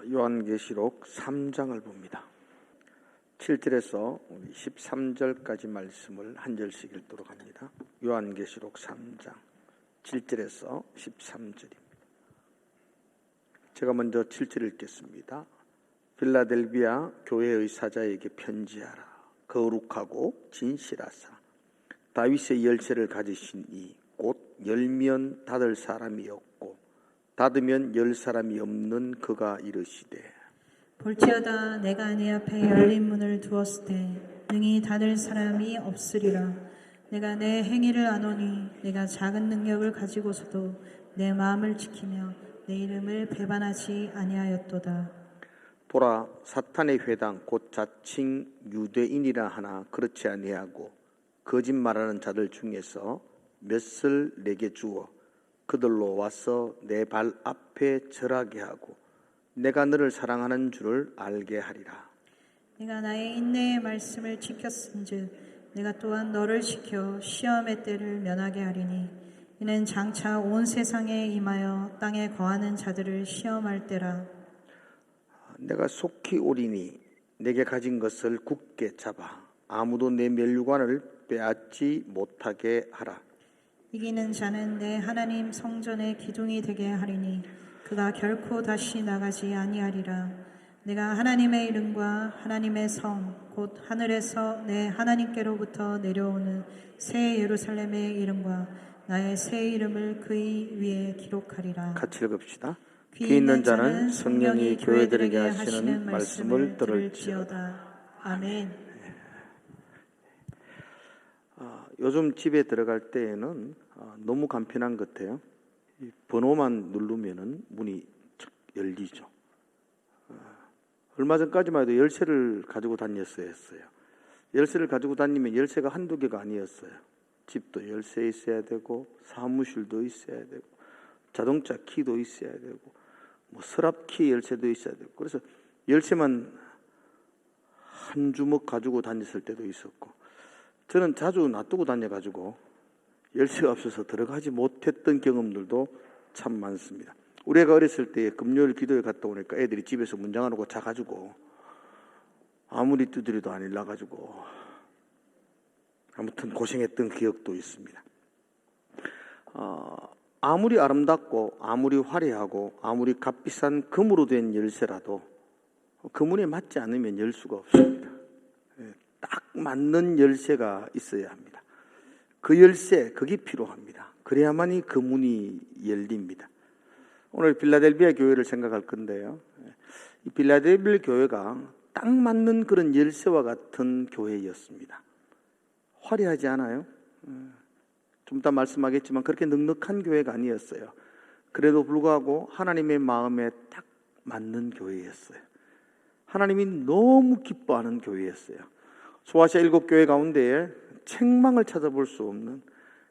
요한계시록 3장을 봅니다. 7절에서 13절까지 말씀을 한 절씩 읽도록 합니다. 요한계시록 3장 7절에서 13절입니다. 제가 먼저 7절 읽겠습니다. 필라델비아 교회의 사자에게 편지하라. 거룩하고 진실하사 다윗의 열쇠를 가지신 이 곧 열면 닫을 사람이 없고 닫으면 열 사람이 없는 그가 이르시되 볼지어다 내가 네 앞에 열린 문을 두었을 때 능히 닫을 사람이 없으리라. 내가 내 행위를 아노니 내가 작은 능력을 가지고서도 내 마음을 지키며 내 이름을 배반하지 아니하였도다. 보라 사탄의 회당 곧 자칭 유대인이라 하나 그렇지 아니하고 거짓말하는 자들 중에서 몇을 내게 주어 그들로 와서 내 발 앞에 절하게 하고 내가 너를 사랑하는 줄을 알게 하리라. 내가 나의 인내의 말씀을 지켰은즉 내가 또한 너를 지켜 시험의 때를 면하게 하리니 이는 장차 온 세상에 임하여 땅에 거하는 자들을 시험할 때라. 내가 속히 오리니 내게 가진 것을 굳게 잡아 아무도 내 멸류관을 빼앗지 못하게 하라. 이기는 자는 내 하나님 성전의 기둥이 되게 하리니 그가 결코 다시 나가지 아니하리라. 내가 하나님의 이름과 하나님의 성 곧 하늘에서 내 하나님께로부터 내려오는 새 예루살렘의 이름과 나의 새 이름을 그의 위에 기록하리라. 같이 읽읍시다. 귀 있는 자는 성령이 교회들에게 하시는 말씀을 들을지어다. 아멘. 요즘 집에 들어갈 때에는 너무 간편한 것 같아요. 번호만 누르면은 문이 열리죠. 얼마 전까지만 해도 열쇠를 가지고 다녔어야 했어요. 열쇠를 가지고 다니면 열쇠가 한두 개가 아니었어요. 집도 열쇠 있어야 되고 사무실도 있어야 되고 자동차 키도 있어야 되고 뭐 서랍 키 열쇠도 있어야 되고 그래서 열쇠만 한 주먹 가지고 다녔을 때도 있었고 저는 자주 놔두고 다녀가지고 열쇠가 없어서 들어가지 못했던 경험들도 참 많습니다. 우리 애가 어렸을 때 금요일 기도회 갔다 오니까 애들이 집에서 문장 안 하고 자가지고 아무리 두드려도 안 일나가지고 아무튼 고생했던 기억도 있습니다. 아무리 아름답고 아무리 화려하고 아무리 값비싼 금으로 된 열쇠라도 그 문에 맞지 않으면 열 수가 없습니다. 딱 맞는 열쇠가 있어야 합니다. 그 열쇠, 그게 필요합니다. 그래야만이 그 문이 열립니다. 오늘 빌라델비아 교회를 생각할 건데요. 이 빌라델비아 교회가 딱 맞는 그런 열쇠와 같은 교회였습니다. 화려하지 않아요? 좀 이따 말씀하겠지만 그렇게 넉넉한 교회가 아니었어요. 그래도 불구하고 하나님의 마음에 딱 맞는 교회였어요. 하나님이 너무 기뻐하는 교회였어요. 소아시아 7교회 가운데에 책망을 찾아볼 수 없는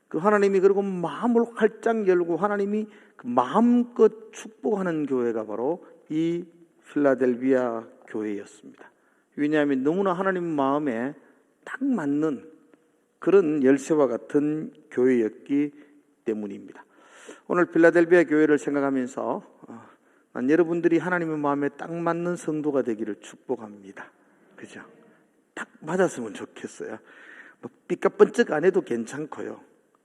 그 하나님이 그리고 마음을 활짝 열고 하나님이 그 마음껏 축복하는 교회가 바로 이 필라델비아 교회였습니다. 왜냐하면 너무나 하나님 마음에 딱 맞는 그런 열쇠와 같은 교회였기 때문입니다. 오늘 필라델비아 교회를 생각하면서 난 여러분들이 하나님의 마음에 딱 맞는 성도가 되기를 축복합니다. 그죠? 딱 맞았으면 좋겠어요. 뭐 삐까번쩍 안 해도 괜찮고요.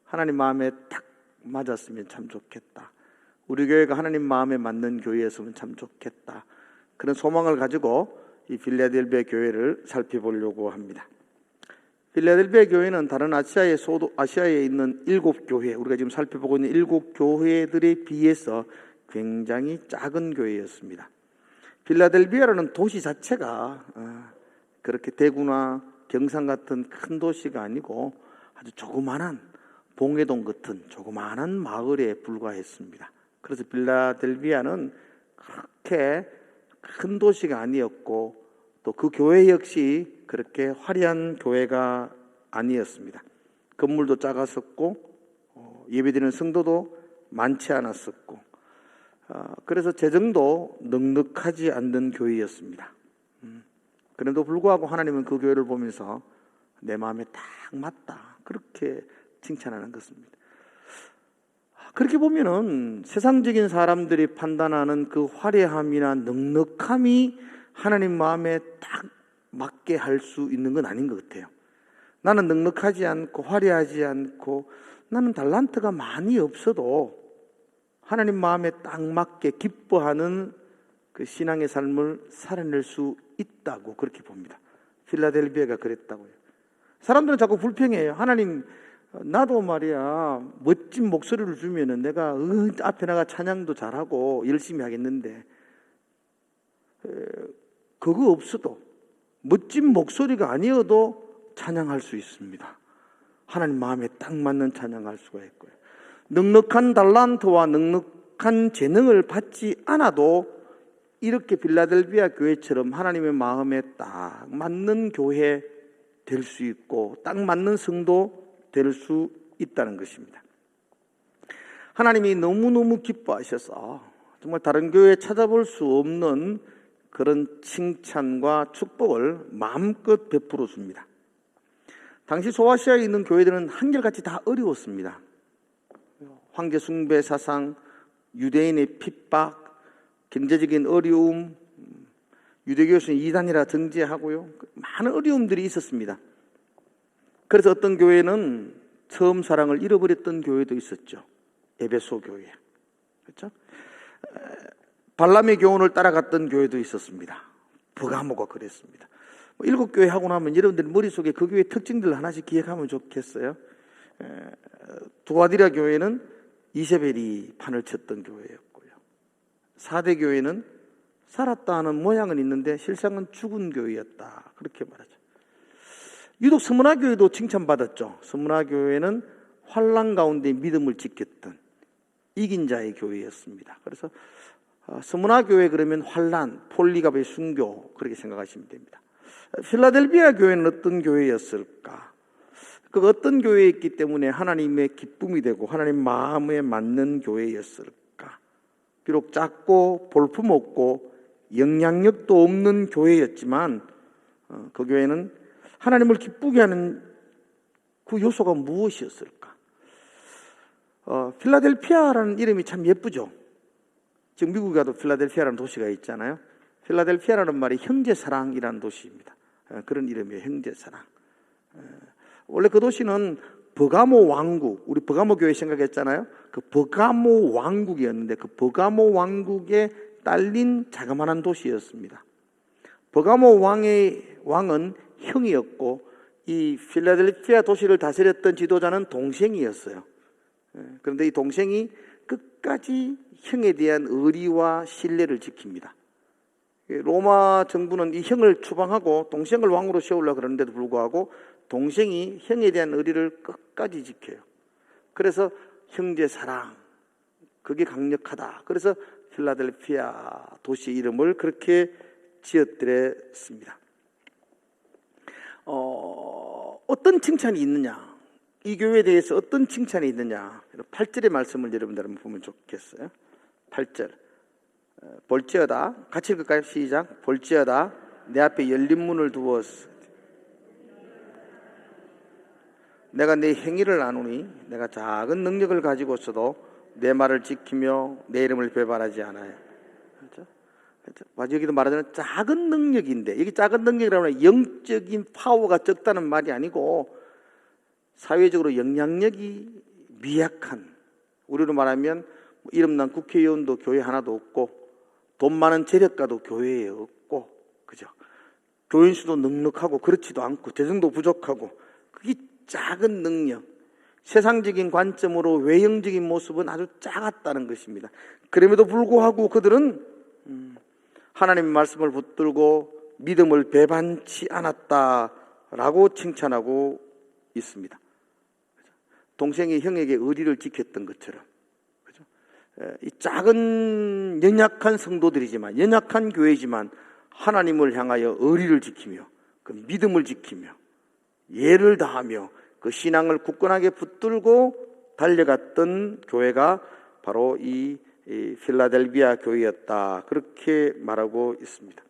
하나님 마음에 딱 맞았으면 참 좋겠다. 우리 교회가 하나님 마음에 맞는 교회였으면 참 좋겠다. 그런 소망을 가지고 이 필라델비아 교회를 살펴보려고 합니다. 필라델비아 교회는 다른 아시아에 있는 7교회, 우리가 지금 살펴보고 있는 7교회들에 비해서 굉장히 작은 교회였습니다. 필라델비아라는 도시 자체가 그렇게 대구나 경산 같은 큰 도시가 아니고 아주 조그마한 봉해동 같은 조그마한 마을에 불과했습니다. 그래서 필라델비아는 그렇게 큰 도시가 아니었고 또 그 교회 역시 그렇게 화려한 교회가 아니었습니다. 건물도 작았었고 예배드리는 성도도 많지 않았었고 그래서 재정도 넉넉하지 않는 교회였습니다. 그래도 불구하고 하나님은 그 교회를 보면서 내 마음에 딱 맞다 그렇게 칭찬하는 것입니다. 그렇게 보면은 세상적인 사람들이 판단하는 그 화려함이나 넉넉함이 하나님 마음에 딱 맞게 할 수 있는 건 아닌 것 같아요. 나는 넉넉하지 않고 화려하지 않고 나는 달란트가 많이 없어도 하나님 마음에 딱 맞게 기뻐하는 그 신앙의 삶을 살아낼 수 있다고 그렇게 봅니다. 필라델비아가 그랬다고요. 사람들은 자꾸 불평해요. 하나님, 나도 말이야 멋진 목소리를 주면은 내가 앞에 나가 찬양도 잘하고 열심히 하겠는데 그거 없어도 멋진 목소리가 아니어도 찬양할 수 있습니다. 하나님 마음에 딱 맞는 찬양할 수가 있고요. 넉넉한 달란트와 넉넉한 재능을 받지 않아도 이렇게 빌라델비아 교회처럼 하나님의 마음에 딱 맞는 교회 될 수 있고 딱 맞는 성도 될 수 있다는 것입니다. 하나님이 너무너무 기뻐하셔서 정말 다른 교회에 찾아볼 수 없는 그런 칭찬과 축복을 마음껏 베풀어 줍니다. 당시 소아시아에 있는 교회들은 한결같이 다 어려웠습니다. 황제 숭배 사상, 유대인의 핍박, 경제적인 어려움, 유대교에서는 이단이라 정죄하고요. 많은 어려움들이 있었습니다. 그래서 어떤 교회는 처음 사랑을 잃어버렸던 교회도 있었죠. 에베소 교회. 그렇죠? 발람의 교훈을 따라갔던 교회도 있었습니다. 버가모가 그랬습니다. 7교회 하고 나면 여러분들 머릿속에 그 교회 특징들 하나씩 기억하면 좋겠어요. 두아디라 교회는 이세벨이 판을 쳤던 교회였고요. 4대 교회는 살았다 하는 모양은 있는데 실상은 죽은 교회였다. 그렇게 말하죠. 유독 스무나 교회도 칭찬받았죠. 스무나 교회는 환난 가운데 믿음을 지켰던 이긴 자의 교회였습니다. 그래서 스무나 교회 그러면 환난, 폴리갑의 순교 그렇게 생각하시면 됩니다. 필라델비아 교회는 어떤 교회였을까? 그 어떤 교회였기 때문에 하나님의 기쁨이 되고 하나님 마음에 맞는 교회였을까? 비록 작고 볼품없고 영향력도 없는 교회였지만 그 교회는 하나님을 기쁘게 하는 그 요소가 무엇이었을까? 필라델피아라는 이름이 참 예쁘죠. 지금 미국에 가도 필라델피아라는 도시가 있잖아요. 필라델피아라는 말이 형제사랑이라는 도시입니다. 그런 이름이에요. 형제사랑. 원래 그 도시는 버가모 왕국, 우리 버가모 교회 생각했잖아요. 그 버가모 왕국이었는데 그 버가모 왕국에 딸린 자그마한 도시였습니다. 버가모 왕은 형이었고 이 필라델피아 도시를 다스렸던 지도자는 동생이었어요. 그런데 이 동생이 끝까지 형에 대한 의리와 신뢰를 지킵니다. 로마 정부는 이 형을 추방하고 동생을 왕으로 세우려고 그러는데도 불구하고 동생이 형에 대한 의리를 끝까지 지켜요. 그래서 형제 사랑, 그게 강력하다. 그래서 필라델피아 도시 이름을 그렇게 지었더랬습니다. 어떤 칭찬이 있느냐? 이 교회에 대해서 어떤 칭찬이 있느냐? 8절의 말씀을 여러분들 한번 보면 좋겠어요. 8절. 볼지어다. 같이 읽을까요? 시작. 볼지어다. 내 앞에 열린 문을 두었으. 내가 내 행위를 아노니 내가 작은 능력을 가지고서도 내 말을 지키며 내 이름을 배반하지 않아요. 그렇죠? 그렇죠? 여기도 말하자면 작은 능력인데, 여기 작은 능력이라면 영적인 파워가 적다는 말이 아니고 사회적으로 영향력이 미약한, 우리로 말하면 이름난 국회의원도 교회 하나도 없고 돈 많은 재력가도 교회에 없고, 그죠? 교인 수도 넉넉하고 그렇지도 않고 재정도 부족하고, 그게 작은 능력, 세상적인 관점으로 외형적인 모습은 아주 작았다는 것입니다. 그럼에도 불구하고 그들은 하나님의 말씀을 붙들고 믿음을 배반치 않았다라고 칭찬하고 있습니다. 동생이 형에게 의리를 지켰던 것처럼, 그죠? 이 작은 연약한 성도들이지만, 연약한 교회지만 하나님을 향하여 의리를 지키며 그 믿음을 지키며 예를 다하며 그 신앙을 굳건하게 붙들고 달려갔던 교회가 바로 이 필라델비아 교회였다. 그렇게 말하고 있습니다.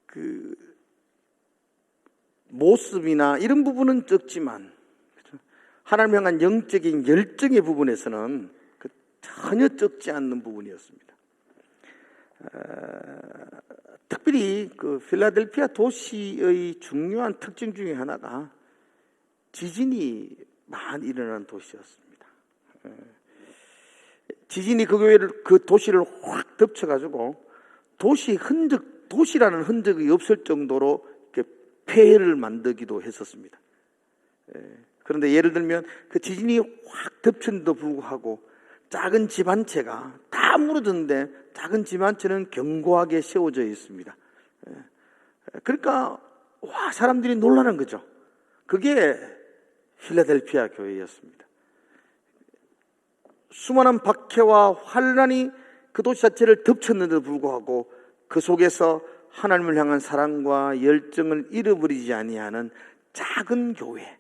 그 모습이나 이런 부분은 적지만 하나님 향한 영적인 열정의 부분에서는 전혀 적지 않는 부분이었습니다. 특별히 그 필라델피아 도시의 중요한 특징 중에 하나가 지진이 많이 일어나는 도시였습니다. 지진이 그 도시를 확 덮쳐가지고 도시라는 흔적이 없을 정도로 폐해를 만들기도 했었습니다. 그런데 예를 들면 그 지진이 확 덮친데도 불구하고 작은 집 한 채가 다 무너졌는데 작은 집 한 채는 견고하게 세워져 있습니다. 그러니까 사람들이 놀라는 거죠. 그게 필라델피아 교회였습니다. 수많은 박해와 환란이 그 도시 자체를 덮쳤는데도 불구하고 그 속에서 하나님을 향한 사랑과 열정을 잃어버리지 아니하는 작은 교회,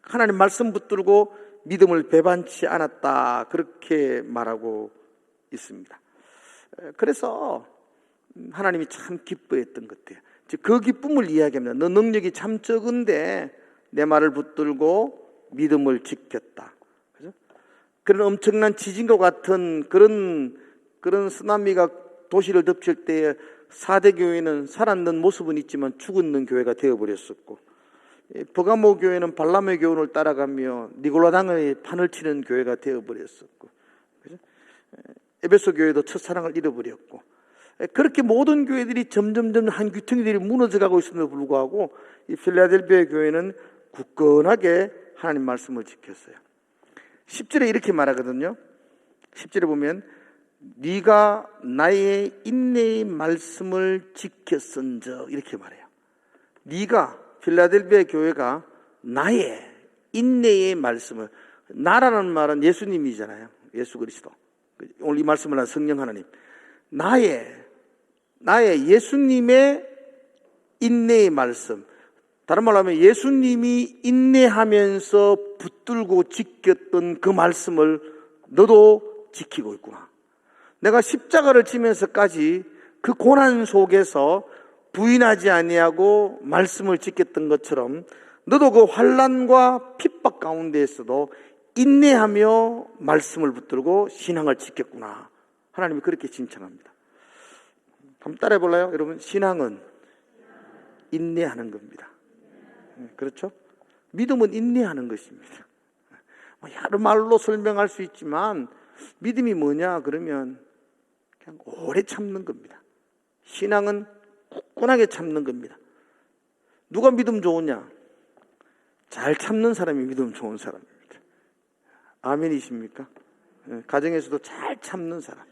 하나님 말씀 붙들고 믿음을 배반치 않았다, 그렇게 말하고 있습니다. 그래서 하나님이 참 기뻐했던 것 같아요. 그 기쁨을 이야기합니다. 너 능력이 참 적은데 내 말을 붙들고 믿음을 지켰다. 그죠? 그런 엄청난 지진과 같은 그런 쓰나미가 도시를 덮칠 때에 4대 교회는 살아있는 모습은 있지만 죽었는 교회가 되어버렸었고, 버가모 교회는 발람의 교훈을 따라가며 니골라당의 판을 치는 교회가 되어버렸었고, 그죠? 에베소 교회도 첫사랑을 잃어버렸고, 그렇게 모든 교회들이 점점점 한 귀퉁이들이 무너져가고 있음에도 불구하고 이 필라델피아 교회는 굳건하게 하나님 말씀을 지켰어요. 10절에 이렇게 말하거든요. 10절에 보면 네가 나의 인내의 말씀을 지켰은즉, 이렇게 말해요. 네가, 필라델피아 교회가 나의 인내의 말씀을, 나라는 말은 예수님이잖아요. 예수 그리스도. 오늘 이 말씀을 한 성령 하나님. 나의 예수님의 인내의 말씀. 다른 말로 하면 예수님이 인내하면서 붙들고 지켰던 그 말씀을 너도 지키고 있구나. 내가 십자가를 지면서까지 그 고난 속에서 부인하지 아니하고 말씀을 지켰던 것처럼 너도 그 환난과 핍박 가운데에서도 인내하며 말씀을 붙들고 신앙을 지켰구나. 하나님이 그렇게 칭찬합니다. 한번 따라해 볼래요? 여러분, 신앙은 인내하는 겁니다. 그렇죠? 믿음은 인내하는 것입니다. 여러 말로 설명할 수 있지만 믿음이 뭐냐 그러면 그냥 오래 참는 겁니다. 신앙은 굳건하게 참는 겁니다. 누가 믿음 좋으냐? 잘 참는 사람이 믿음 좋은 사람입니다. 아멘이십니까? 가정에서도 잘 참는 사람,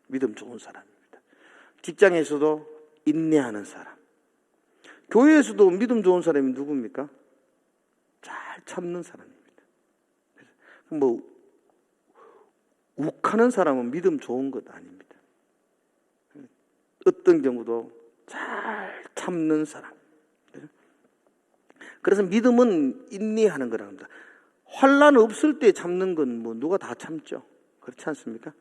믿음 좋은 사람입니다. 직장에서도 인내하는 사람, 교회에서도 믿음 좋은 사람이 누굽니까? 잘 참는 사람입니다. 욱하는 사람은 믿음 좋은 것 아닙니다. 어떤 경우도 잘 참는 사람. 그래서 믿음은 인내하는 거라고 합니다. 환난 없을 때 참는 건 누가 다 참죠. 그렇지 않습니까?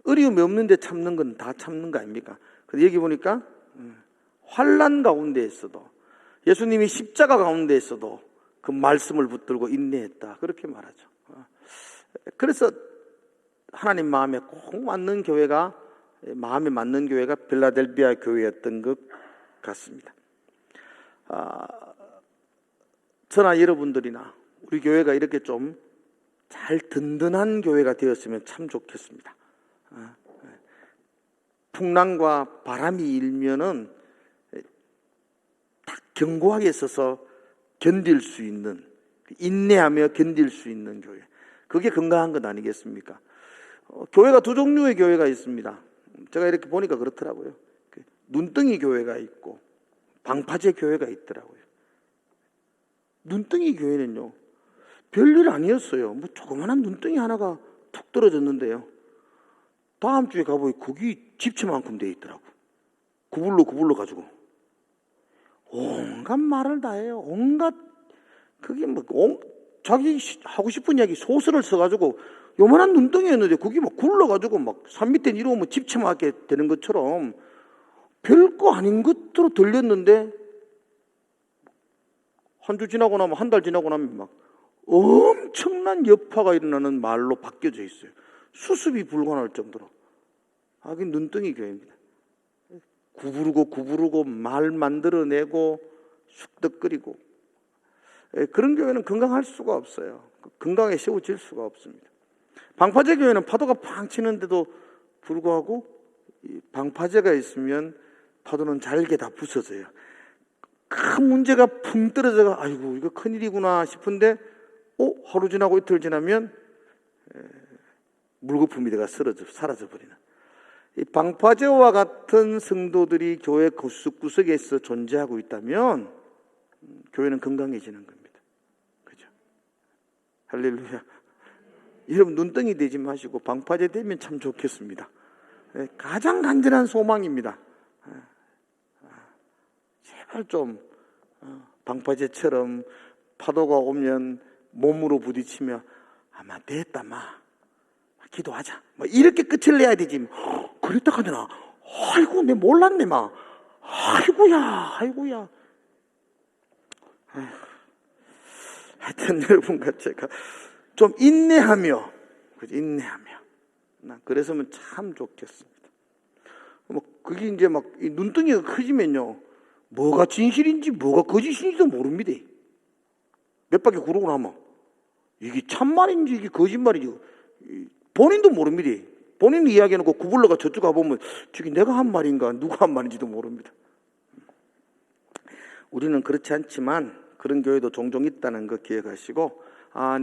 어려움이 없는데 참는 건 다 참는 거 아닙니까? 근데 여기 보니까 환난 가운데에서도, 예수님이 십자가 가운데에서도 그 말씀을 붙들고 인내했다, 그렇게 말하죠. 그래서 하나님 마음에 꼭 맞는 교회가, 마음에 맞는 교회가 필라델피아 교회였던 것 같습니다. 저나 여러분들이나 우리 교회가 이렇게 좀 잘 든든한 교회가 되었으면 참 좋겠습니다. 풍랑과 바람이 일면은 딱 견고하게 서서 견딜 수 있는, 인내하며 견딜 수 있는 교회, 그게 건강한 것 아니겠습니까? 교회가 두 종류의 교회가 있습니다. 제가 이렇게 보니까 그렇더라고요. 눈덩이 교회가 있고 방파제 교회가 있더라고요. 눈덩이 교회는요, 별일 아니었어요. 조그마한 눈덩이 하나가 툭 떨어졌는데요, 다음 주에 가보니 거기 집채만큼 돼 있더라고. 구불로 가지고 온갖 말을 다 해요. 온갖, 그게 자기 하고 싶은 이야기 소설을 써가지고 요만한 눈덩이였는데 그게 굴러가지고 산 밑에 이러면 집채만하게 되는 것처럼 별거 아닌 것으로 들렸는데 한 주 지나고 나면, 한 달 지나고 나면 막 엄청난 여파가 일어나는 말로 바뀌어져 있어요. 수습이 불가능할 정도로. 하긴 눈덩이 교회입니다. 구부르고 말 만들어내고 쑥덕거리고, 그런 교회는 건강할 수가 없어요. 건강에 세워질 수가 없습니다. 방파제 교회는 파도가 팡 치는데도 불구하고 방파제가 있으면 파도는 잘게 다 부서져요. 큰 문제가 풍 떨어져가 아이고 이거 큰일이구나 싶은데 하루 지나고 이틀 지나면 물거품이 돼가 사라져버리는, 이 방파제와 같은 성도들이 교회 구석구석에서 존재하고 있다면 교회는 건강해지는 겁니다. 그죠? 할렐루야. 여러분 눈덩이 되지 마시고 방파제 되면 참 좋겠습니다. 가장 간절한 소망입니다. 제발 좀 방파제처럼 파도가 오면 몸으로 부딪히며 아마 됐다 마 기도하자 이렇게 끝을 내야 되지. 그랬다 하더나 아이고 내 몰랐네 마 아이고야 하여튼 여러분과 제가 좀 인내하며 그랬으면 참 좋겠습니다. 그게 이제 막 눈덩이가 커지면요 뭐가 진실인지 뭐가 거짓인지도 모릅니다. 몇 바퀴 구르고 나면 이게 참말인지 이게 거짓말인지 본인도 모릅니다. 본인 이야기해놓고 구불러가 저쪽 가보면 저기 내가 한 말인가 누가 한 말인지도 모릅니다. 우리는 그렇지 않지만 그런 교회도 종종 있다는 거 기억하시고,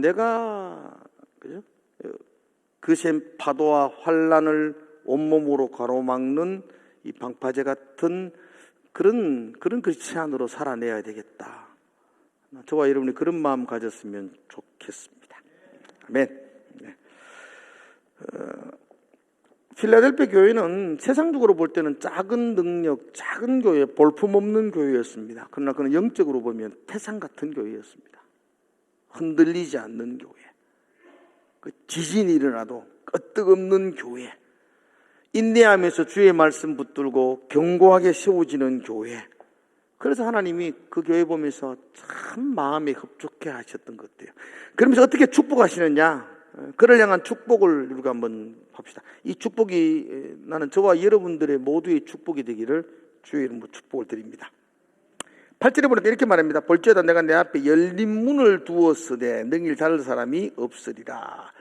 내가 그죠? 그센 파도와 환란을 온몸으로 가로막는 이 방파제 같은 그런 크리스찬으로 살아내야 되겠다. 저와 여러분이 그런 마음 가졌으면 좋겠습니다. 아멘. 네. 필라델피아 교회는 세상적으로 볼 때는 작은 능력, 작은 교회, 볼품없는 교회였습니다. 그러나 그는 영적으로 보면 태산 같은 교회였습니다. 흔들리지 않는 교회, 지진이 일어나도 끄떡없는 교회, 인내하면서 주의 말씀 붙들고 견고하게 세워지는 교회. 그래서 하나님이 그 교회 보면서 참 마음에 흡족해 하셨던 것 같아요. 그러면서 어떻게 축복하시느냐, 그를 향한 축복을 우리가 한번 합시다. 이 축복이 나는 저와 여러분들의 모두의 축복이 되기를 주의 이름으로 축복을 드립니다. 8절에 보니까 이렇게 말합니다. 볼지어다 내가 내 앞에 열린 문을 두었으되 능히 닫을 사람이 없으리라.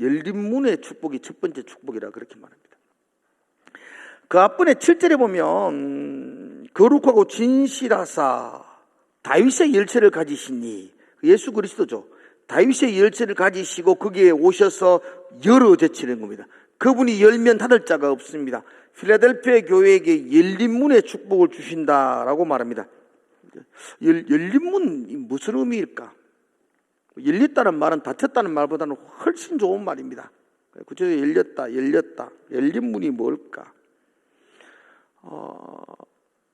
열린 문의 축복이 첫 번째 축복이라 그렇게 말합니다. 그 앞번에 7절에 보면 거룩하고 진실하사 다윗의 열쇠를 가지시니, 예수 그리스도죠. 다윗의 열쇠를 가지시고 거기에 오셔서 열어 제치는 겁니다. 그분이 열면 닫을 자가 없습니다. 필라델피아 교회에게 열린 문의 축복을 주신다라고 말합니다. 열린 문이 무슨 의미일까? 열렸다는 말은 닫혔다는 말보다는 훨씬 좋은 말입니다. 구체적으로 열렸다. 열린 문이 뭘까?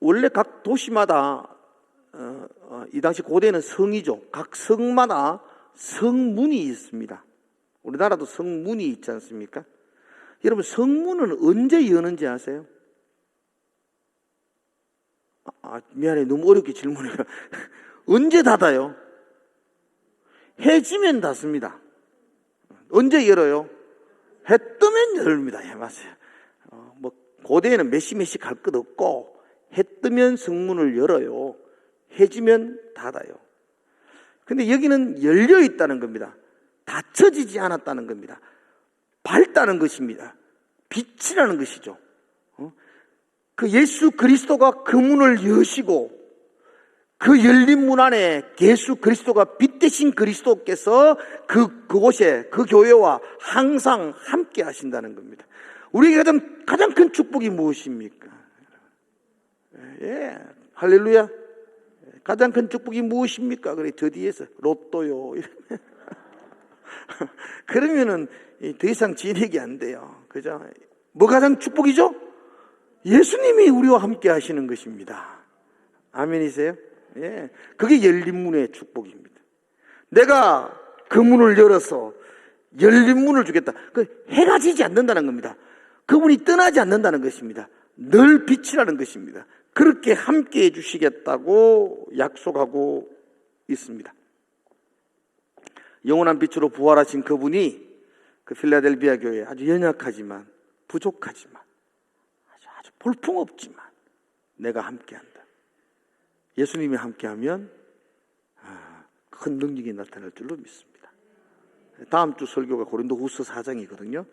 원래 각 도시마다 이 당시 고대는 성이죠. 각 성마다 성문이 있습니다. 우리나라도 성문이 있지 않습니까? 여러분 성문은 언제 여는지 아세요? 미안해, 너무 어렵게 질문해요. 언제 닫아요? 해 지면 닫습니다. 언제 열어요? 해 뜨면 열립니다. 예, 맞아요. 고대에는 몇 시 갈 것 없고 해 뜨면 성문을 열어요. 해 지면 닫아요. 근데 여기는 열려 있다는 겁니다. 닫혀지지 않았다는 겁니다. 밝다는 것입니다. 빛이라는 것이죠. 그 예수 그리스도가 그 문을 여시고 그 열린 문 안에 예수 그리스도가 빛 대신 그리스도께서 그곳에 그 교회와 항상 함께 하신다는 겁니다. 우리에게 가장 큰 축복이 무엇입니까? 예, 할렐루야. 가장 큰 축복이 무엇입니까? 그래, 저 뒤에서 로또요. 그러면은 더 이상 진행이 안 돼요. 그죠? 뭐 가장 축복이죠? 예수님이 우리와 함께 하시는 것입니다. 아멘이세요? 예. 그게 열린 문의 축복입니다. 내가 그 문을 열어서 열린 문을 주겠다. 해가 지지 않는다는 겁니다. 그분이 떠나지 않는다는 것입니다. 늘 빛이라는 것입니다. 그렇게 함께 해주시겠다고 약속하고 있습니다. 영원한 빛으로 부활하신 그분이 그 필라델비아 교회에 아주 연약하지만 부족하지만 아주 볼품없지만 내가 함께한다. 예수님이 함께하면 큰 능력이 나타날 줄로 믿습니다. 다음 주 설교가 고린도후서 4장이거든요.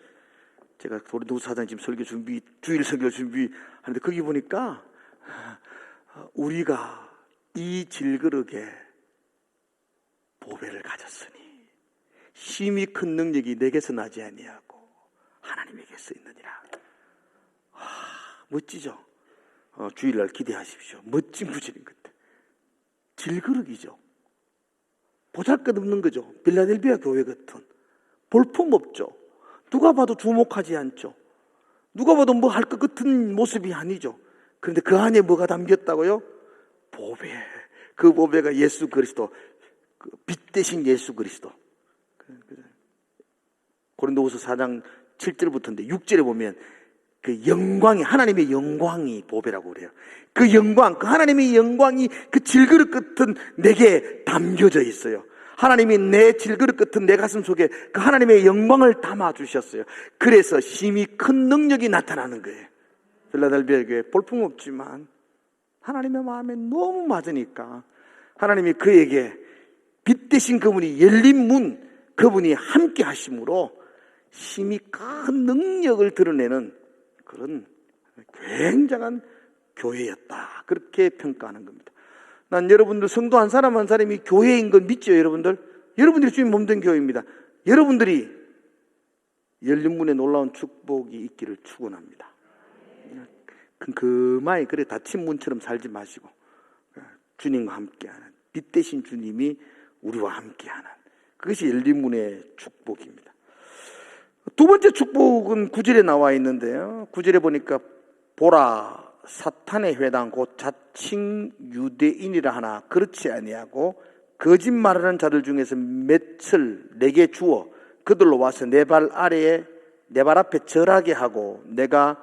제가 고린도후서 4장 지금 설교 주일 설교 준비하는데 거기 보니까 우리가 이 질그릇에 보배를 가졌으니 심히 큰 능력이 내게서 나지 아니하고 하나님에게서 있느니라. 멋지죠? 주일날 기대하십시오. 멋진 구절인 것 같아요. 질그릇이죠. 보잘것없는 거죠. 빌라델비아 교회 같은 볼품없죠. 누가 봐도 주목하지 않죠. 누가 봐도 뭐 할 것 같은 모습이 아니죠. 그런데 그 안에 뭐가 담겼다고요? 보배. 그 보배가 예수 그리스도, 그 빛 대신 예수 그리스도. 고린도후서 4장 7절부터인데 6절에 보면 그 영광이, 하나님의 영광이 보배라고 그래요. 그 영광, 그 하나님의 영광이 그 질그릇 같은 내게 담겨져 있어요. 하나님이 내 질그릇 같은 내 가슴 속에 그 하나님의 영광을 담아주셨어요. 그래서 심히 큰 능력이 나타나는 거예요. 필라델비아 교회 볼품없지만 하나님의 마음에 너무 맞으니까 하나님이 그에게 빛 대신 그분이 열린 문, 그분이 함께 하심으로 심히 큰 능력을 드러내는 그런 굉장한 교회였다. 그렇게 평가하는 겁니다. 난 여러분들 성도 한 사람 한 사람이 교회인 건 믿죠, 여러분들? 여러분들이 주님 몸된 교회입니다. 여러분들이 열린 문에 놀라운 축복이 있기를 축원합니다. 그마에 그래 닫힌 문처럼 살지 마시고 주님과 함께하는 빛 대신 주님이 우리와 함께하는 그것이 열린 문의 축복입니다. 두 번째 축복은 9절에 나와 있는데요. 9절에 보니까 보라 사탄의 회당 곧 자칭 유대인이라 하나 그렇지 아니하고 거짓말하는 자들 중에서 맷을 내게 주어 그들로 와서 내 발 아래에 내 발 앞에 절하게 하고 내가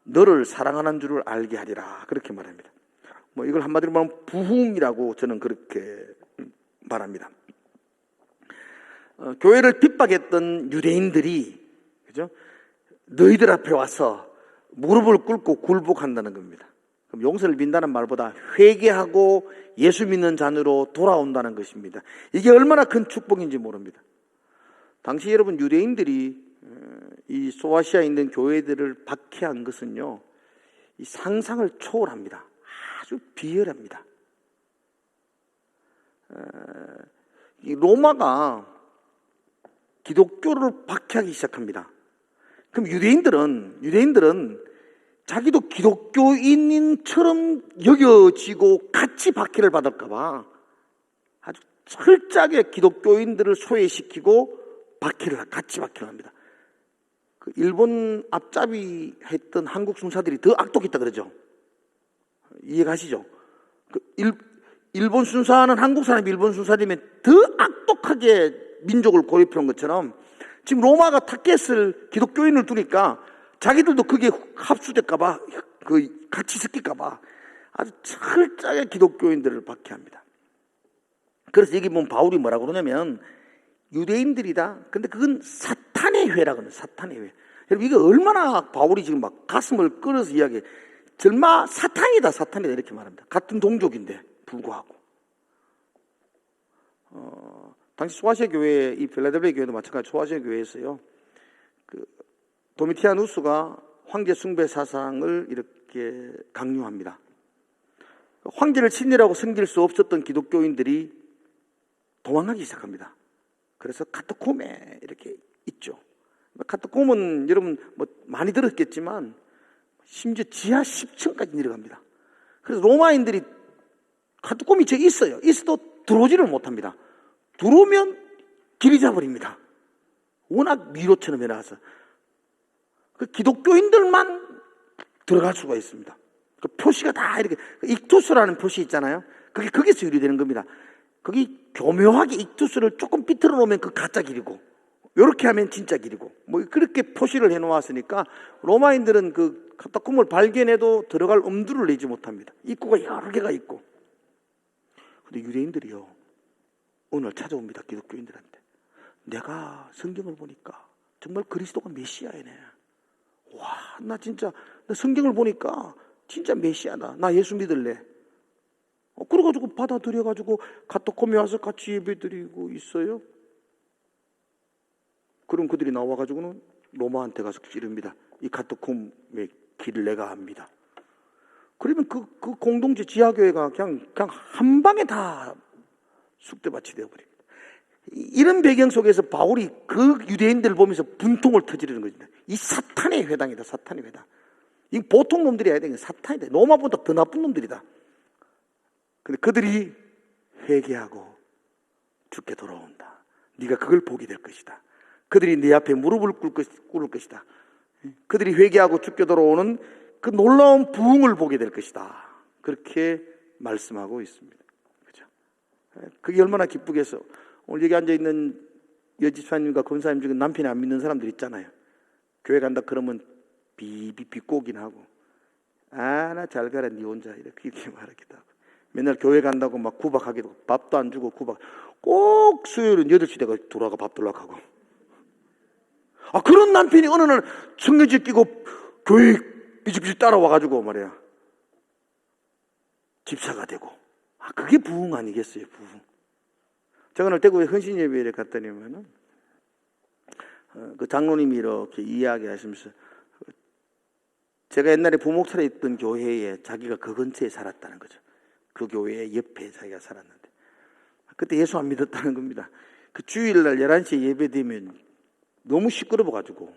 너를 사랑하는 줄을 알게 하리라. 그렇게 말합니다. 뭐 이걸 한마디로 말하면 부흥이라고 저는 그렇게 말합니다. 교회를 핍박했던 유대인들이, 그죠? 너희들 앞에 와서 무릎을 꿇고 굴복한다는 겁니다. 그럼 용서를 빈다는 말보다 회개하고 예수 믿는 자녀로 돌아온다는 것입니다. 이게 얼마나 큰 축복인지 모릅니다. 당시 여러분 유대인들이 이 소아시아에 있는 교회들을 박해한 것은요, 이 상상을 초월합니다. 아주 비열합니다. 이 로마가 기독교를 박해하기 시작합니다. 그럼 유대인들은 자기도 기독교인처럼 여겨지고 같이 박해를 받을까봐 아주 철저하게 기독교인들을 소외시키고 같이 박해를 합니다. 그 일본 앞잡이 했던 한국 순사들이 더 악독했다 그러죠. 이해가시죠? 일본 순사는 한국 사람이 일본 순사되면 더 악독하게 민족을 고립해온 것처럼 지금 로마가 타겟을 기독교인을 두니까 자기들도 그게 합수될까봐, 같이 섞일까봐 아주 철저하게 기독교인들을 박해합니다. 그래서 여기 보면 바울이 뭐라고 그러냐면 유대인들이다. 근데 그건 사탄의 회라고 하는 사탄의 회. 여러분 이게 얼마나 바울이 지금 막 가슴을 끌어서 이야기해. 절마 사탄이다 이렇게 말합니다. 같은 동족인데 불구하고. 당시 소아시아 교회, 이 필라델비아 교회도 마찬가지 소아시아 교회에서요. 그 도미티아누스가 황제 숭배 사상을 이렇게 강요합니다. 황제를 신이라고 섬길 수 없었던 기독교인들이 도망가기 시작합니다. 그래서 카타콤에 이렇게 있죠. 카타콤은 여러분 뭐 많이 들었겠지만 심지어 지하 10층까지 내려갑니다. 그래서 로마인들이 카타콤이 저기 있어요. 있어도 들어오지를 못합니다. 들어오면 길이 잡아버립니다. 워낙 미로처럼 해놔서 그 기독교인들만 들어갈 수가 있습니다. 그 표시가 다 이렇게 익투스라는 표시 있잖아요. 그게 거기서 유래되는 겁니다. 거기 교묘하게 익투스를 조금 삐뚤어 놓으면 그 가짜 길이고 이렇게 하면 진짜 길이고 뭐 그렇게 표시를 해놓았으니까 로마인들은 그 카타콤을 발견해도 들어갈 엄두를 내지 못합니다. 입구가 여러 개가 있고. 근데 유대인들이요 오늘 찾아옵니다. 기독교인들한테. 내가 성경을 보니까 정말 그리스도가 메시아이네. 와, 나 진짜 나 성경을 보니까 진짜 메시아다. 나 예수 믿을래. 그래가지고 받아들여가지고 카토콤에 와서 같이 예배드리고 있어요. 그럼 그들이 나와가지고는 로마한테 가서 이릅니다. 이 카토콤의 길을 내가 합니다. 그러면 그 공동체 지하교회가 그냥 한 방에 다 쑥대밭이 되어버립니다. 이런 배경 속에서 바울이 그 유대인들을 보면서 분통을 터지르는 겁니다. 이 사탄의 회당이다. 사탄의 회당. 이 보통 놈들이 아니라 사탄이다. 로마보다 더 나쁜 놈들이다. 근데 그들이 회개하고 죽게 돌아온다. 네가 그걸 보게 될 것이다. 그들이 네 앞에 무릎을 꿇을 것이다. 그들이 회개하고 죽게 돌아오는 그 놀라운 부흥을 보게 될 것이다. 그렇게 말씀하고 있습니다. 그렇죠? 그게 얼마나 기쁘겠어. 오늘 여기 앉아있는 여집사님과 권사님 중에 남편이 안 믿는 사람들 있잖아요. 교회 간다 그러면 비꼬긴 하고, 나 잘 가라 니 혼자 이렇게 말하기도 하고, 맨날 교회 간다고 막 구박하기도 하고, 밥도 안 주고 구박. 꼭 수요일은 8시 되가 돌아가 밥 들라고 하고. 그런 남편이 어느 날 청년지 끼고 교회 비집비집 따라와가지고 말이야 집사가 되고. 그게 부흥 아니겠어요? 부흥. 제가 오늘 대구에 헌신예배를 갔더니면은 그 장로님이 이렇게 이야기하시면서, 제가 옛날에 부목차에 있던 교회에 자기가 그 근처에 살았다는 거죠. 그 교회 옆에 자기가 살았는데 그때 예수 안 믿었다는 겁니다. 그 주일날 11시에 예배되면 너무 시끄러워가지고,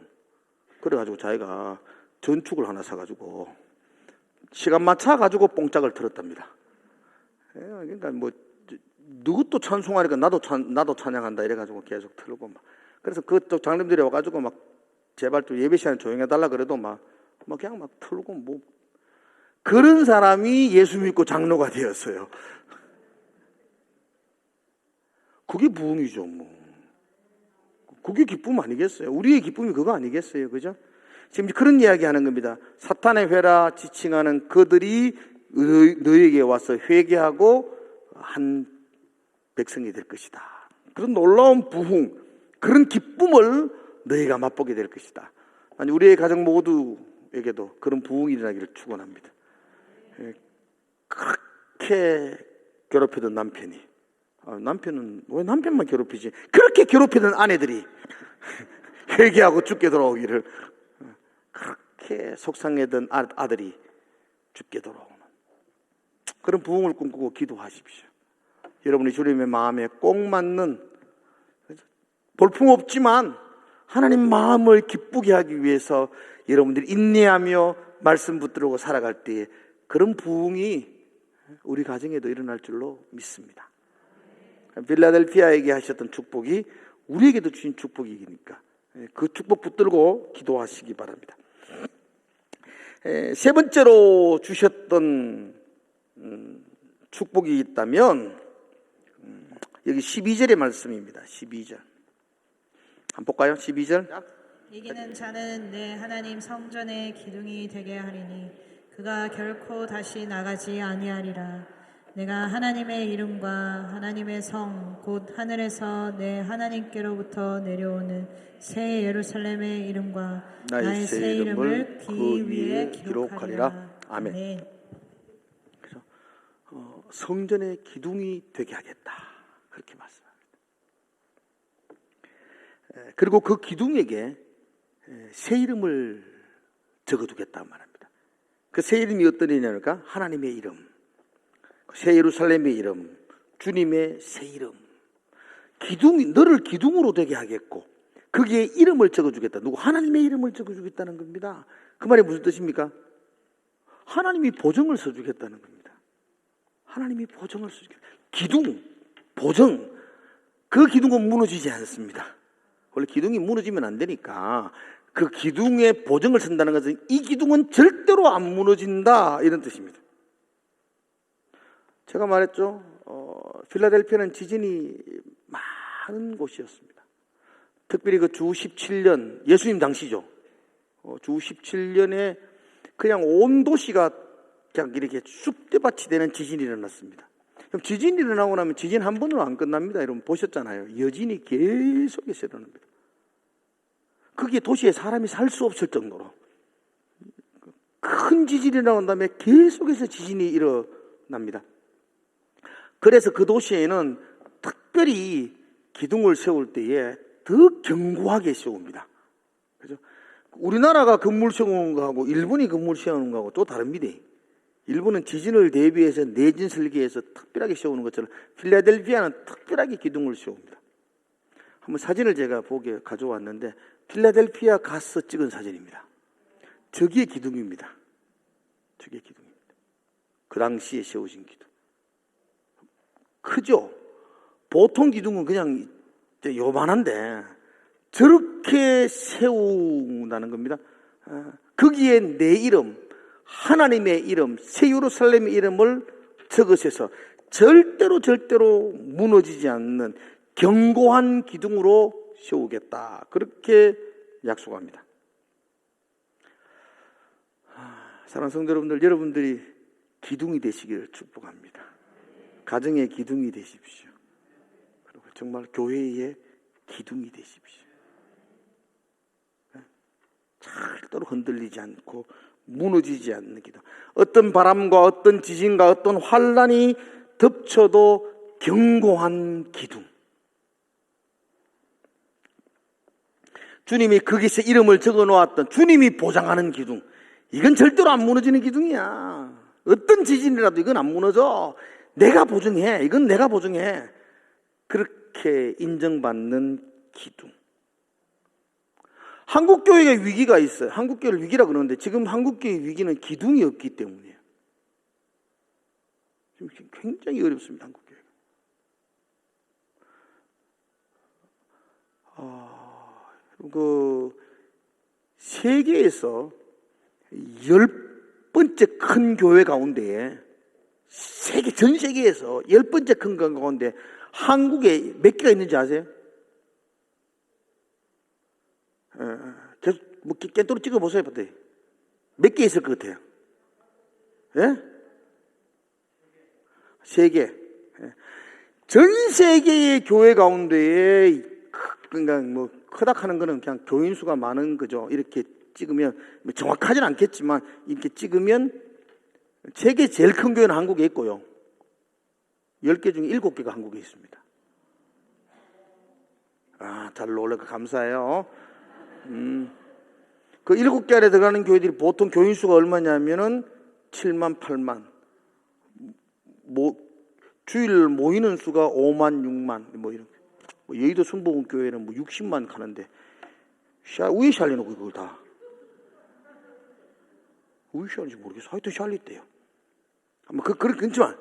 그래가지고 자기가 전축을 하나 사가지고 시간 맞춰가지고 뽕짝을 틀었답니다. 그러니까 뭐 누구 찬송하니까 나도 찬양한다 이래가지고 계속 틀고 막. 그래서 그쪽 장님들이 와가지고 막 제발 좀 예배 시간에 조용해달라 그래도 막 그냥 막 틀고 뭐. 그런 사람이 예수 믿고 장로가 되었어요. 그게 부흥이죠, 뭐. 그게 기쁨 아니겠어요? 우리의 기쁨이 그거 아니겠어요? 그죠? 지금 그런 이야기 하는 겁니다. 사탄의 회라 지칭하는 그들이 너에게 와서 회개하고 한 백성이 될 것이다. 그런 놀라운 부흥, 그런 기쁨을 너희가 맛보게 될 것이다. 아니, 우리의 가정 모두에게도 그런 부흥이 일어나기를 축원합니다. 그렇게 괴롭히던 남편이, 남편은 왜 남편만 괴롭히지? 그렇게 괴롭히던 아내들이 회개하고 죽게 돌아오기를, 그렇게 속상했던 아들이 죽게 돌아오는 그런 부흥을 꿈꾸고 기도하십시오. 여러분이 주님의 마음에 꼭 맞는, 볼품없지만 하나님 마음을 기쁘게 하기 위해서 여러분들이 인내하며 말씀 붙들고 살아갈 때에 그런 부흥이 우리 가정에도 일어날 줄로 믿습니다. 필라델피아에게 하셨던 축복이 우리에게도 주신 축복이니까 그 축복 붙들고 기도하시기 바랍니다. 세 번째로 주셨던 축복이 있다면 여기 12절의 말씀입니다. 12절 한번 볼까요? 12절. 이기는 자는 내 하나님 성전의 기둥이 되게 하리니 그가 결코 다시 나가지 아니하리라. 내가 하나님의 이름과 하나님의 성 곧 하늘에서 내 하나님께로부터 내려오는 새 예루살렘의 이름과 나의 새 이름을 그 위에 기록하리라. 아멘. 그래서 성전의 기둥이 되게 하겠다, 그렇게 말씀합니다. 그리고 그 기둥에게 새 이름을 적어두겠다 말합니다. 그 새 이름이 어떤 이름일까? 하나님의 이름, 새 예루살렘의 이름, 주님의 새 이름. 기둥이 너를 기둥으로 되게 하겠고 거기에 이름을 적어주겠다. 누구? 하나님의 이름을 적어주겠다는 겁니다. 그 말이 무슨 뜻입니까? 하나님이 보증을 서주겠다는 겁니다. 하나님이 보증을 서주겠다. 기둥, 보증. 그 기둥은 무너지지 않습니다. 원래 기둥이 무너지면 안 되니까 그 기둥에 보증을 쓴다는 것은 이 기둥은 절대로 안 무너진다, 이런 뜻입니다. 제가 말했죠. 필라델피아는 지진이 많은 곳이었습니다. 특별히 그 주 17년, 예수님 당시죠. 주 17년에 그냥 온 도시가 그냥 이렇게 쑥대밭이 되는 지진이 일어났습니다. 그럼 지진이 일어나고 나면 지진 한 번으로 안 끝납니다. 여러분 보셨잖아요. 여진이 계속해서 일어납니다. 거기에 도시에 사람이 살 수 없을 정도로 큰 지진이 일어난 다음에 계속해서 지진이 일어납니다. 그래서 그 도시에는 특별히 기둥을 세울 때에 더 견고하게 세웁니다. 그죠? 우리나라가 건물 세우는 거하고 일본이 건물 세우는 거하고 또 다릅니다. 일본은 지진을 대비해서 내진 설계해서 특별하게 세우는 것처럼 필라델피아는 특별하게 기둥을 세웁니다. 한번 사진을 제가 보게 가져왔는데 필라델피아 가서 찍은 사진입니다. 저기에 기둥입니다. 저기에 기둥입니다. 그 당시에 세우신 기둥. 크죠? 보통 기둥은 그냥 요만한데 저렇게 세운다는 겁니다. 거기에 내 이름, 하나님의 이름, 새 예루살렘의 이름을 적으셔서 절대로 무너지지 않는 견고한 기둥으로 세우겠다. 그렇게 약속합니다. 사랑하는 성도 여러분들, 여러분들이 기둥이 되시기를 축복합니다. 가정의 기둥이 되십시오. 그리고 정말 교회의 기둥이 되십시오. 절대로 흔들리지 않고 무너지지 않는 기둥. 어떤 바람과 어떤 지진과 어떤 환란이 덮쳐도 견고한 기둥. 주님이 거기서 이름을 적어놓았던 주님이 보장하는 기둥. 이건 절대로 안 무너지는 기둥이야. 어떤 지진이라도 이건 안 무너져. 내가 보증해. 이건 내가 보증해. 그렇게 인정받는 기둥. 한국교회에 위기가 있어요. 한국교회를 위기라 그러는데 지금 한국교회 위기는 기둥이 없기 때문이에요. 지금 굉장히 어렵습니다. 한국교회가. 세계에서 10번째 큰 교회 가운데에 전 세계에서 10번째 큰 교회 가운데 한국에 몇 개가 있는지 아세요? 계속 깨뚜리 찍어보세요. 몇 개 있을 것 같아요? 예? 3개. 전 세계의 교회 가운데에 그러니까 크다 하는 거는 그냥 교인 수가 많은 거죠. 이렇게 찍으면 정확하진 않겠지만 이렇게 찍으면 세계 제일 큰 교회는 한국에 있고요. 10개 중에 7개가 한국에 있습니다. 잘 놀라고 감사해요. 그 7개 안에 들어가는 교회들이 보통 교인 수가 얼마냐면은 7만, 8만. 주일 모이는 수가 5만, 6만, 이런. 여의도 순복음교회는 60만 가는데, 왜 샬리노 그걸 다? 왜 샬리는지 모르겠어. 하여튼 샬리대요. 그렇겠지만,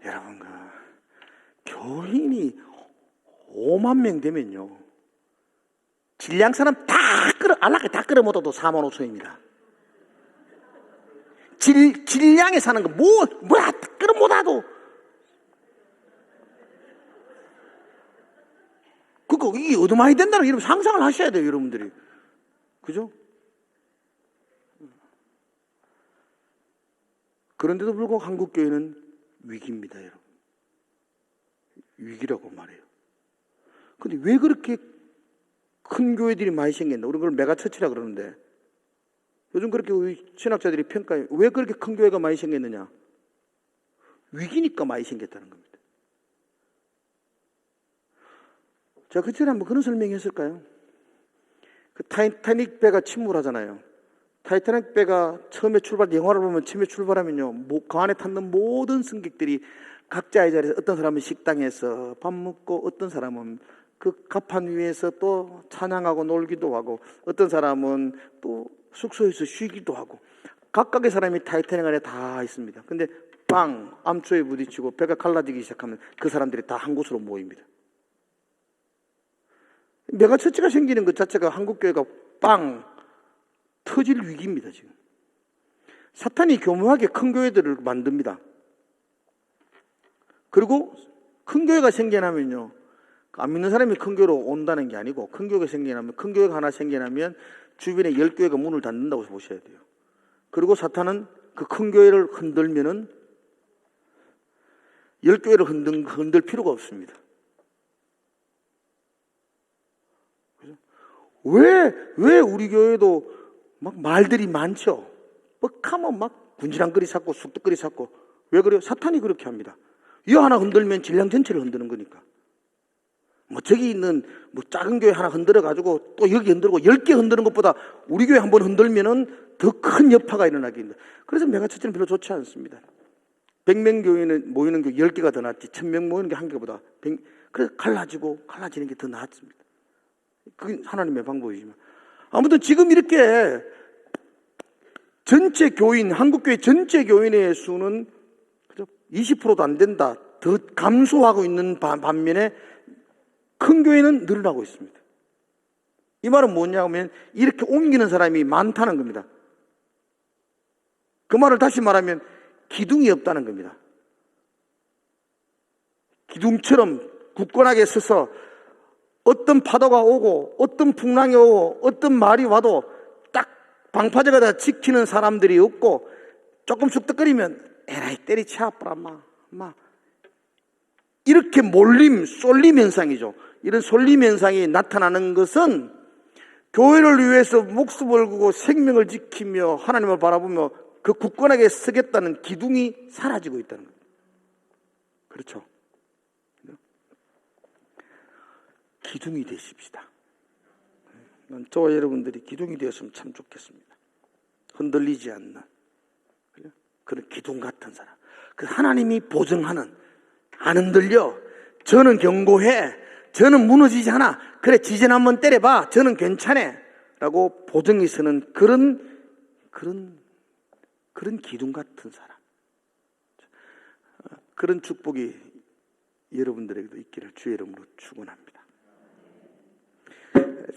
여러분, 교인이 5만 명 되면요. 질량 사람 안락하게 다 끌어모아도 4만 5천입니다. 질량에 사는 거, 뭐야, 끌어모아도. 이게 어마어마히 된다는 이런 상상을 하셔야 돼요, 여러분들이. 그죠? 그런데도 불구하고 한국교회는 위기입니다, 여러분. 위기라고 말해요. 근데 왜 그렇게 큰 교회들이 많이 생겼나? 우리 그걸 메가처치라 그러는데 요즘 그렇게 우리 신학자들이 평가해. 왜 그렇게 큰 교회가 많이 생겼느냐? 위기니까 많이 생겼다는 겁니다. 제가 그전에 한번 그런 설명했을까요? 그 타이타닉 배가 침몰하잖아요. 타이타닉 배가 처음에 영화를 보면 처음에 출발하면요, 그 안에 탔는 모든 승객들이 각자의 자리에서 어떤 사람은 식당에서 밥 먹고 어떤 사람은 그 갑판 위에서 또 찬양하고 놀기도 하고 어떤 사람은 또 숙소에서 쉬기도 하고 각각의 사람이 타이타닉 안에 다 있습니다. 근데 빵! 암초에 부딪히고 배가 갈라지기 시작하면 그 사람들이 다 한 곳으로 모입니다. 메가처치가 생기는 것 자체가 한국교회가 빵! 터질 위기입니다, 지금. 사탄이 교묘하게 큰 교회들을 만듭니다. 그리고 큰 교회가 생겨나면요, 안 믿는 사람이 큰 교회로 온다는 게 아니고 큰 교회가 생겨나면, 큰 교회가 하나 생겨나면 주변에 10교회가 문을 닫는다고 보셔야 돼요. 그리고 사탄은 그 큰 교회를 흔들면은 열교회를 흔들 필요가 없습니다. 왜 우리 교회도 막 말들이 많죠? 뻑하면 막 군지랑거리 찾고 쑥떡거리 찾고. 왜 그래요? 사탄이 그렇게 합니다. 이 하나 흔들면 질량 전체를 흔드는 거니까. 뭐 저기 있는 뭐 작은 교회 하나 흔들어가지고 또 여기 흔들고 10개 흔드는 것보다 우리 교회 한번 흔들면은 더 큰 여파가 일어나겠는데. 그래서 메가처치는 별로 좋지 않습니다. 100명 교회는 모이는 게 10개가 더 낫지 1000명 모이는 게 한 개보다 그래서 갈라지는 게 더 낫습니다. 그게 하나님의 방법이지만 아무튼 지금 이렇게 전체 교인, 한국교회 전체 교인의 수는 20%도 안 된다. 더 감소하고 있는 반면에 큰 교회는 늘어나고 있습니다. 이 말은 뭐냐면 이렇게 옮기는 사람이 많다는 겁니다. 그 말을 다시 말하면 기둥이 없다는 겁니다. 기둥처럼 굳건하게 서서 어떤 파도가 오고 어떤 풍랑이 오고 어떤 말이 와도 딱 방파제가 다 지키는 사람들이 없고 조금 쑥덕거리면 에라이 때리치아뿌라 마 이렇게 몰림, 쏠림 현상이죠. 이런 쏠림 현상이 나타나는 것은 교회를 위해서 목숨을 걸고 생명을 지키며 하나님을 바라보며 그 굳건하게 서겠다는 기둥이 사라지고 있다는 겁니다. 그렇죠? 기둥이 되십시다. 저와 여러분들이 기둥이 되었으면 참 좋겠습니다. 흔들리지 않는 그런 기둥 같은 사람. 그 하나님이 보증하는 안 흔들려. 저는 견고해. 저는 무너지지 않아. 그래 지진 한번 때려봐. 저는 괜찮아. 라고 보증이 서는 그런 기둥 같은 사람. 그런 축복이 여러분들에게도 있기를 주의 이름으로 축원합니다.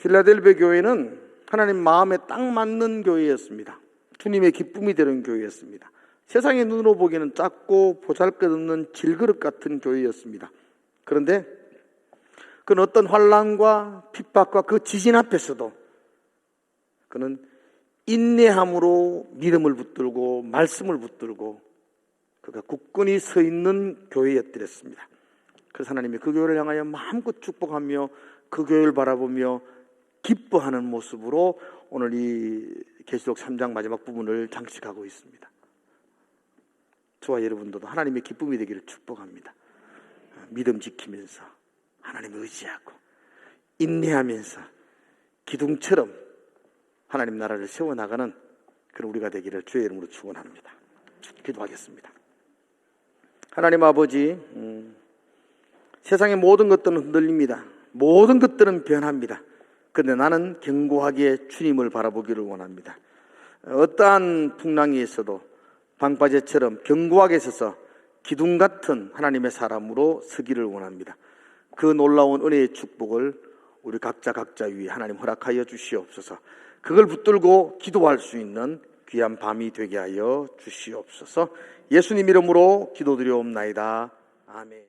필라델피아 교회는 하나님 마음에 딱 맞는 교회였습니다. 주님의 기쁨이 되는 교회였습니다. 세상의 눈으로 보기에는 작고 보잘것없는 질그릇 같은 교회였습니다. 그런데 그는 어떤 환난과 핍박과 그 지진 앞에서도 그는 인내함으로 믿음을 붙들고 말씀을 붙들고 그가 굳건히 서 있는 교회였더랬습니다. 그래서 하나님이 그 교회를 향하여 마음껏 축복하며 그 교회를 바라보며 기뻐하는 모습으로 오늘 이 계시록 3장 마지막 부분을 장식하고 있습니다. 저와 여러분들도 하나님의 기쁨이 되기를 축복합니다. 믿음 지키면서 하나님을 의지하고 인내하면서 기둥처럼 하나님 나라를 세워나가는 그런 우리가 되기를 주의 이름으로 축원합니다. 기도하겠습니다. 하나님 아버지, 세상의 모든 것들은 흔들립니다. 모든 것들은 변합니다. 그런데 나는 견고하게 주님을 바라보기를 원합니다. 어떠한 풍랑이 있어도 방파제처럼 견고하게 서서 기둥 같은 하나님의 사람으로 서기를 원합니다. 그 놀라운 은혜의 축복을 우리 각자 위에 하나님 허락하여 주시옵소서. 그걸 붙들고 기도할 수 있는 귀한 밤이 되게 하여 주시옵소서. 예수님 이름으로 기도드리옵나이다. 아멘.